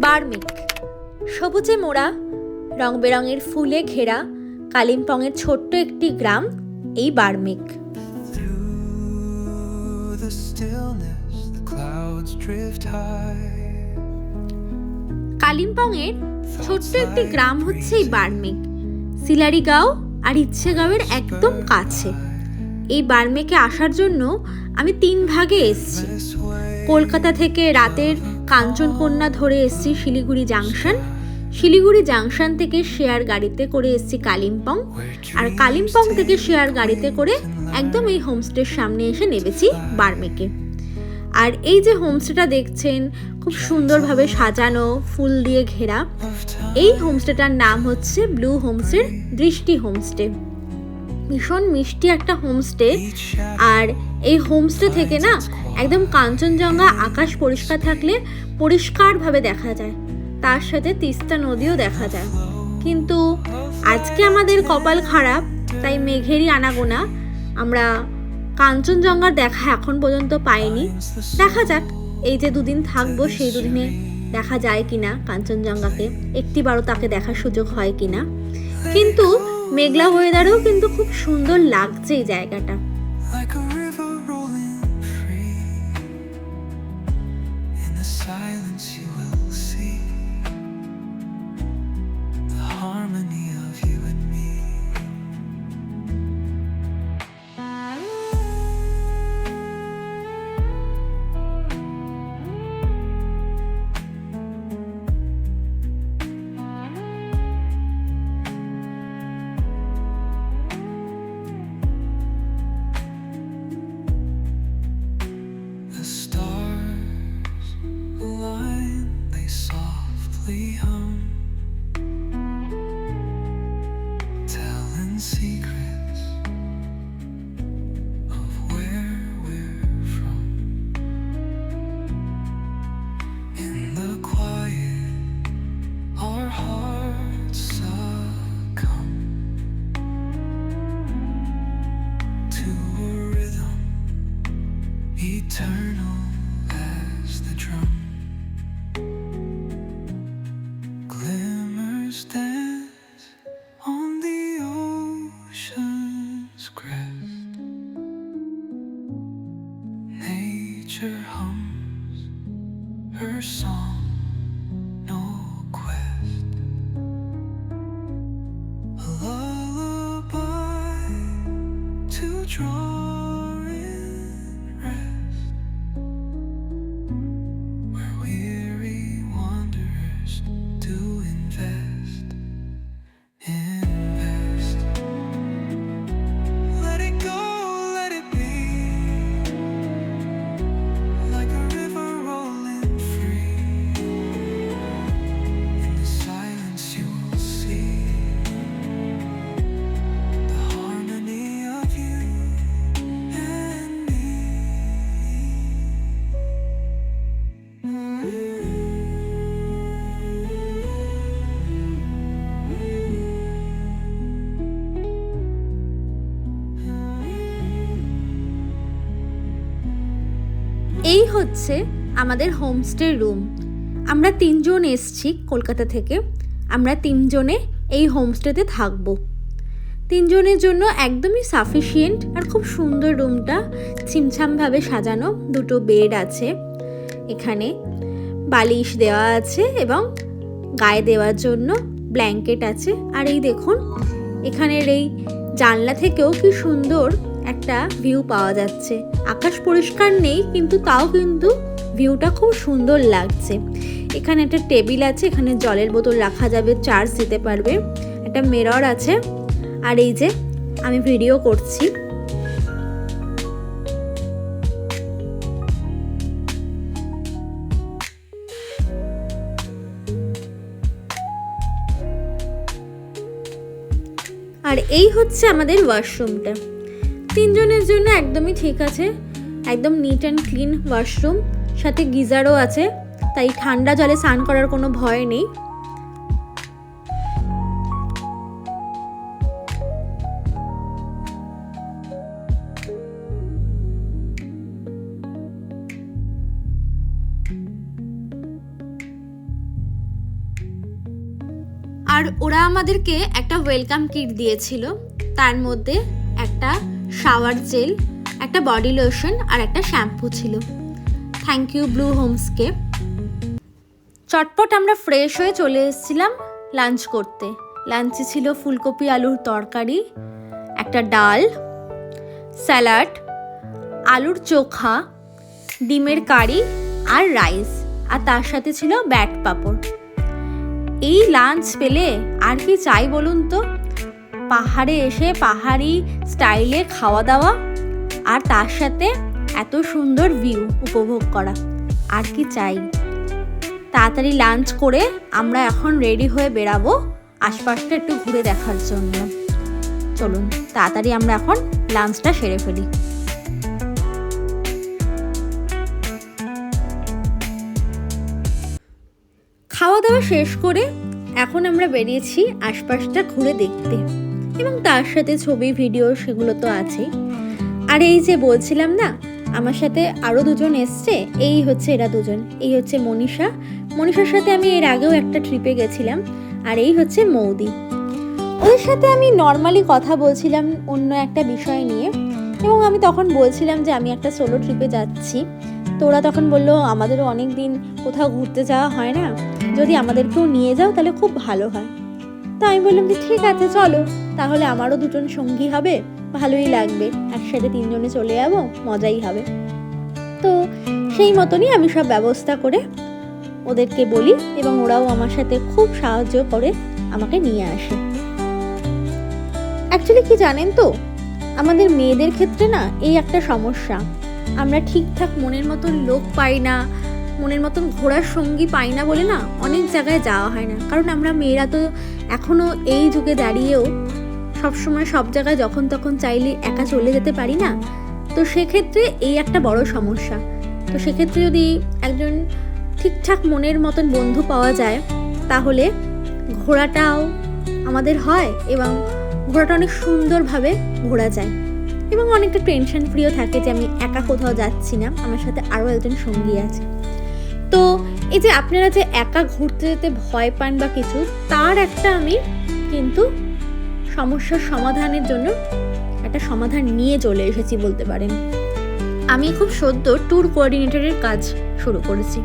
বার্মেক সবুজে মোড়া রং বেরঙের ফুলে ঘেরা কালিম্পংয়ের ছোট্ট একটি গ্রাম এই বার্মেক। কালিম্পংয়ের ছোট্ট একটি গ্রাম হচ্ছে এই বার্মেক। সিলারিগাঁও আর ইচ্ছেগাঁওয়ের একদম কাছে। এই বার্মেকে আসার জন্য আমি 3 ভাগে এসেছি। কলকাতা থেকে রাতের কাঞ্চনকন্যা ধরে এসেছি শিলিগুড়ি জাংশন। শিলিগুড়ি জাংশন থেকে শেয়ার গাড়িতে করে এসেছি কালিম্পং, আর কালিম্পং থেকে শেয়ার গাড়িতে করে একদম এই হোমস্টের সামনে এসে নেমেছি বার্মেকে। আর এই যে হোমস্টেটা দেখছেন খুব সুন্দরভাবে সাজানো, ফুল দিয়ে ঘেরা, এই হোমস্টেটার নাম হচ্ছে ব্লু হোমস্টে, দৃষ্টি হোমস্টে। ভীষণ মিষ্টি একটা হোমস্টে। আর এই হোমস্টে থেকে না একদম কাঞ্চনজঙ্ঘা আকাশ পরিষ্কার থাকলে পরিষ্কারভাবে দেখা যায়, তার সাথে তিস্তা নদীও দেখা যায়। কিন্তু আজকে আমাদের কপাল খারাপ, তাই মেঘেরই আনাগোনা, আমরা কাঞ্চনজঙ্ঘার দেখা এখন পর্যন্ত পাইনি। দেখা যাক এই যে 2 দিন থাকবো সেই 2 দিনে দেখা যায় কিনা কাঞ্চনজঙ্ঘাকে, একটিবারও তাকে দেখার সুযোগ হয় কিনা। কিন্তু মেঘলা ওয়েদারেও কিন্তু খুব সুন্দর লাগছে এই জায়গাটা। Eternal as the drum, glimmers dance on the ocean's crest. Nature hums her song, no quest. A lullaby to draw এই হচ্ছে আমাদের হোমস্টে রুম। আমরা 3 জন এসছি কলকাতা থেকে। আমরা 3 জনে এই হোমস্টেতে থাকবো। 3 জনের জন্য একদমই সাফিসিয়েন্ট আর খুব সুন্দর রুমটা, ছিমছামভাবে সাজানো। 2টো বেড আছে, এখানে বালিশ দেওয়া আছে এবং গায়ে দেওয়ার জন্য ব্ল্যাঙ্কেট আছে। আর এই দেখুন এখানের এই জানলা থেকেও কি সুন্দর একটা ভিউ পাওয়া যাচ্ছে। আকাশ পরিষ্কার নেই, কিন্তু তাও কিন্তু ভিউটা খুব সুন্দর লাগছে। এখানে একটা টেবিল আছে, এখানে জলের বোতল রাখা যাবে, চার্জ দিতে পারবে। একটা মিরর আছে। আর এই যে আমি ভিডিও করছি, আর এই হচ্ছে আমাদের ওয়াশরুমটা। 3 জনের জন্য একদমই ঠিক আছে, একদম নিট অ্যান্ড ক্লিন ওয়াশরুম, সাথে গিজারও আছে, তাই ঠান্ডা জলে স্নান করার কোনো ভয় নেই। আর ওরা আমাদেরকে একটা ওয়েলকাম কিট দিয়েছিল, তার মধ্যে একটা শাওয়ার জেল, একটা বডি লোশন আর একটা শ্যাম্পু ছিল। থ্যাংক ইউ ব্লু হোমসকে। চটপট আমরা ফ্রেশ হয়ে চলে এসেছিলাম লাঞ্চ করতে। লাঞ্চে ছিল ফুলকপি আলুর তরকারি, একটা ডাল, স্যালাড, আলুর চোখা, ডিমের কারি আর রাইস, আর তার সাথে ছিল ব্যাট পাঁপড়। এই লাঞ্চ পেলে আর কি চাই বলুন তো? পাহাড়ে এসে পাহাড়ি স্টাইলে খাওয়া দাওয়া আর তার সাথে এত সুন্দর ভিউ উপভোগ করা, আর কি চাই? তাড়াতাড়ি লাঞ্চ করে আমরা এখন রেডি হয়ে বেরাবো আশপাশটা একটু ঘুরে দেখার জন্য। চলুন তাড়াতাড়ি আমরা এখন লাঞ্চটা সেরে ফেলি। খাওয়া দাওয়া শেষ করে এখন আমরা বেরিয়েছি আশপাশটা ঘুরে দেখতে, এবং তার সাথে ছবি ভিডিও সেগুলো তো আছেই। আর এই যে বলছিলাম না, আমার সাথে আরও দুজন এসছে, এই হচ্ছে এরা দুজন। এই হচ্ছে মনীষা, মনীষার সাথে আমি এর আগেও একটা ট্রিপে গেছিলাম। আর এই হচ্ছে মৌদি। ওদের সাথে আমি নর্মালি কথা বলছিলাম অন্য একটা বিষয় নিয়ে, এবং আমি তখন বলছিলাম যে আমি একটা সোলো ট্রিপে যাচ্ছি। তো ওরা তখন বললো আমাদেরও অনেক দিন কোথাও ঘুরতে যাওয়া হয় না, যদি আমাদেরকেও নিয়ে যাও তাহলে খুব ভালো হয়। তো আমি বললাম যে ঠিক আছে চলো, তাহলে আমারও দুজন সঙ্গী হবে, ভালোই লাগবে, একসাথে তিনজনে চলে যাবো, মজাই হবে। তো সেই মতনই আমি সব ব্যবস্থা করে ওদেরকে বলি, এবং ওরাও আমার সাথে খুব সাহায্য করে আমাকে নিয়ে আসে। অ্যাকচুয়ালি কি জানেন তো, আমাদের মেয়েদের ক্ষেত্রে না এই একটা সমস্যা, আমরা ঠিকঠাক মনের মতন লোক পাই না, মনের মতন ঘোরার সঙ্গী পাই না বলে না অনেক জায়গায় যাওয়া হয় না। কারণ আমরা মেয়েরা তো এখনও এই যুগে দাঁড়িয়েও সবসময় সব জায়গায় যখন তখন চাইলে একা চলে যেতে পারি না। তো সেক্ষেত্রে এই একটা বড় সমস্যা। তো সেক্ষেত্রে যদি একজন ঠিকঠাক মনের মতন বন্ধু পাওয়া যায় তাহলে ঘোরাটাও আমাদের হয়, এবং ঘোরাটা অনেক সুন্দরভাবে ঘোরা যায়, এবং অনেকটা টেনশন ফ্রিও থাকে যে আমি একা কোথাও যাচ্ছি না, আমার সাথে আরও একজন সঙ্গী আছে। তো এই যে আপনারা যে একা ঘুরতে যেতে ভয় পান বা কিছু, তার একটা আমি কিন্তু সমস্যার সমাধানের জন্য একটা সমাধান নিয়ে চলে এসেছি বলতে পারেন। আমি খুব সদ্য ট্যুর কোঅর্ডিনেটরের কাজ শুরু করেছি।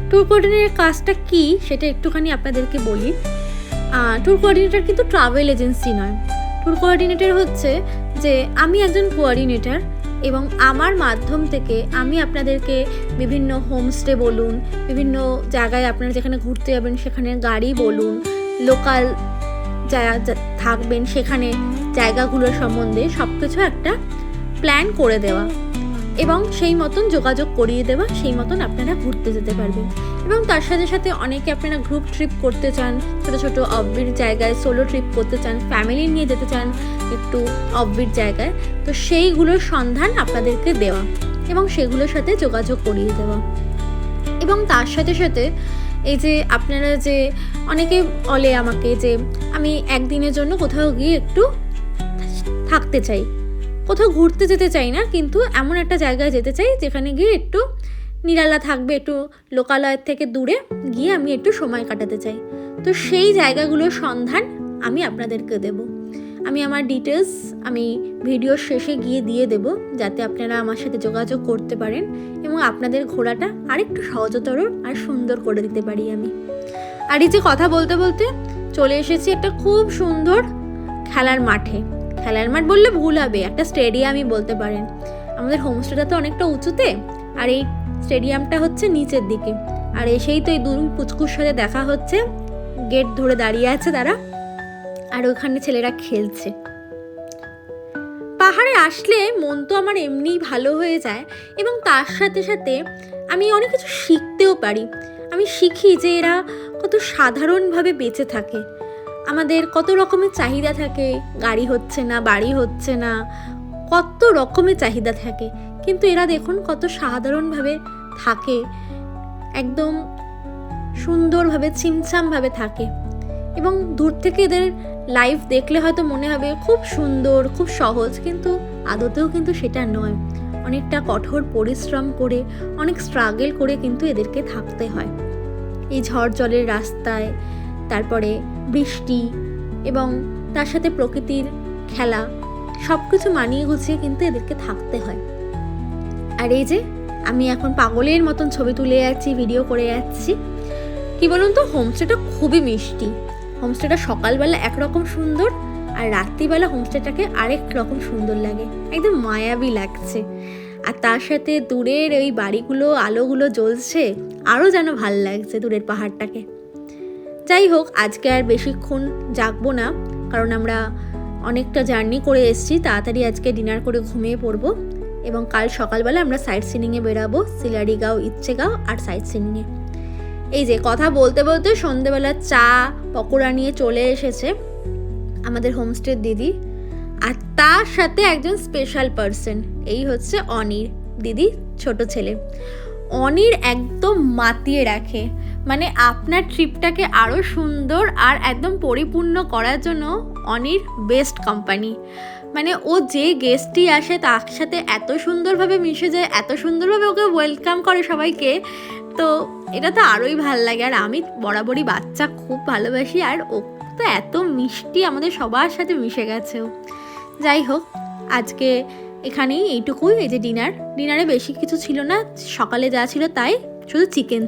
ট্যুর কোঅর্ডিনেটরের কাজটা কি সেটা একটুখানি আপনাদেরকে বলি। ট্যুর কোঅর্ডিনেটর কিন্তু ট্রাভেল এজেন্সি নয়। ট্যুর কোঅর্ডিনেটর হচ্ছে যে আমি একজন কোঅর্ডিনেটর, এবং আমার মাধ্যম থেকে আমি আপনাদেরকে বিভিন্ন হোমস্টে বলুন, বিভিন্ন জায়গায় আপনারা যেখানে ঘুরতে যাবেন সেখানে গাড়ি বলুন, লোকাল যারা থাকবেন সেখানে জায়গাগুলোর সম্বন্ধে সব কিছু একটা প্ল্যান করে দেওয়া, এবং সেই মতন যোগাযোগ করিয়ে দেওয়া, সেই মতন আপনারা ঘুরতে যেতে পারবেন। এবং তার সাথে সাথে অনেকে আপনারা গ্রুপ ট্রিপ করতে চান, ছোটো ছোটো অফবিট জায়গায় সোলো ট্রিপ করতে চান, ফ্যামিলি নিয়ে যেতে চান একটু অফবিট জায়গায়, তো সেইগুলোর সন্ধান আপনাদেরকে দেওয়া এবং সেগুলোর সাথে যোগাযোগ করিয়ে দেওয়া। এবং তার সাথে সাথে এই যে আপনারা যে অনেকে বলে আমাকে যে আমি একদিনের জন্য কোথাও গিয়ে একটু থাকতে চাই, কোথাও ঘুরতে যেতে চাই না, কিন্তু এমন একটা জায়গায় যেতে চাই যেখানে গিয়ে একটু নিরালা থাকবে, একটু লোকালয়ের থেকে দূরে গিয়ে আমি একটু সময় কাটাতে চাই। তো সেই জায়গাগুলোর সন্ধান আমি আপনাদেরকে দেব। আমি আমার ডিটেলস আমি ভিডিওর শেষে গিয়ে দিয়ে দেব, যাতে আপনারা আমার সাথে যোগাযোগ করতে পারেন এবং আপনাদের ঘোরাটা আরেকটু সহজতর আর সুন্দর করে দিতে পারি আমি। আর এই যে কথা বলতে বলতে চলে এসেছি একটা খুব সুন্দর খেলার মাঠে। খেলার মাঠ বললে ভুল হবে, একটা স্টেডিয়ামই বলতে পারেন। আমাদের হোমস্টেটা তো অনেকটা উঁচুতে, আর এই স্টেডিয়ামটা হচ্ছে নিচের দিকে। আর এসেই তো এই দুই পুচকুর সাথে দেখা হচ্ছে, গেট ধরে দাঁড়িয়ে আছে তারা, আর ওখানে ছেলেরা খেলছে। পাহাড়ে আসলে মন তো আমার এমনিই ভালো হয়ে যায়, এবং তার সাথে সাথে আমি অনেক কিছু শিখতেও পারি। আমি শিখি যে এরা কত সাধারণভাবে বেঁচে থাকে। আমাদের কত রকমের চাহিদা থাকে, গাড়ি হচ্ছে না, বাড়ি হচ্ছে না, কত রকমের চাহিদা থাকে, কিন্তু এরা দেখুন কত সাধারণভাবে থাকে, একদম সুন্দরভাবে ছিমছামভাবে থাকে। এবং দূর থেকে এদের লাইফ দেখলে হয়তো মনে হবে খুব সুন্দর, খুব সহজ, কিন্তু আদতেও কিন্তু সেটা নয়। অনেকটা কঠোর পরিশ্রম করে, অনেক স্ট্রাগল করে কিন্তু এদেরকে থাকতে হয়। এই ঝড় জলের রাস্তায় তারপরে বৃষ্টি এবং তার সাথে প্রকৃতির খেলা সব কিছু মানিয়ে গুছিয়ে কিন্তু এদেরকে থাকতে হয়। আর এই যে আমি এখন পাগলের মতন ছবি তুলে যাচ্ছি, ভিডিও করে যাচ্ছি। কি বলুন তো, হোমস্টেটা খুবই মিষ্টি। হোমস্টেটা সকালবেলা একরকম সুন্দর, আর রাত্রিবেলা হোমস্টেটাকে আরেক রকম সুন্দর লাগে, একদম মায়াবী লাগছে। আর তার সাথে দূরের ওই বাড়িগুলো, আলোগুলো জ্বলছে, আরও যেন ভাল লাগছে দূরের পাহাড়টাকে। যাই হোক, আজকে আর বেশিক্ষণ জাগবো না, কারণ আমরা অনেকটা জার্নি করে এসেছি। তাড়াতাড়ি আজকে ডিনার করে ঘুমিয়ে পড়বো এবং কাল সকালবেলা আমরা সাইট সিনিংয়ে বেরাবো, সিলারিগাঁও, ইচ্ছেগাঁও আর সাইট সিনিংয়ে। এই যে কথা বলতে বলতে সন্ধেবেলা চা পকোড়া নিয়ে চলে এসেছে আমাদের হোমস্টের দিদি, আর তার সাথে একজন স্পেশাল পার্সন, এই হচ্ছে অনির দিদি, ছোট ছেলে। অনির একদম মাতিয়ে রাখে, মানে আপনার ট্রিপটাকে আরও সুন্দর আর একদম পরিপূর্ণ করার জন্য অনির বেস্ট কোম্পানি। মানে ও যে গেস্টই আসে তার সাথে এত সুন্দরভাবে মিশে যায়, এত সুন্দরভাবে ওকে ওয়েলকাম করে সবাইকে, তো এটা তো আরোই ভালো লাগে। আর আমি বরাবরই বাচ্চা খুব ভালোবাসি, আর ও তো এত মিষ্টি, আমাদের সবার সাথে মিশে গেছে ও। যাই হোক, আজকে এখানেই এইটুকুই। এই যে ডিনারে বেশি কিছু ছিল না, সকালে যা ছিল তাই, শুধু চিকেন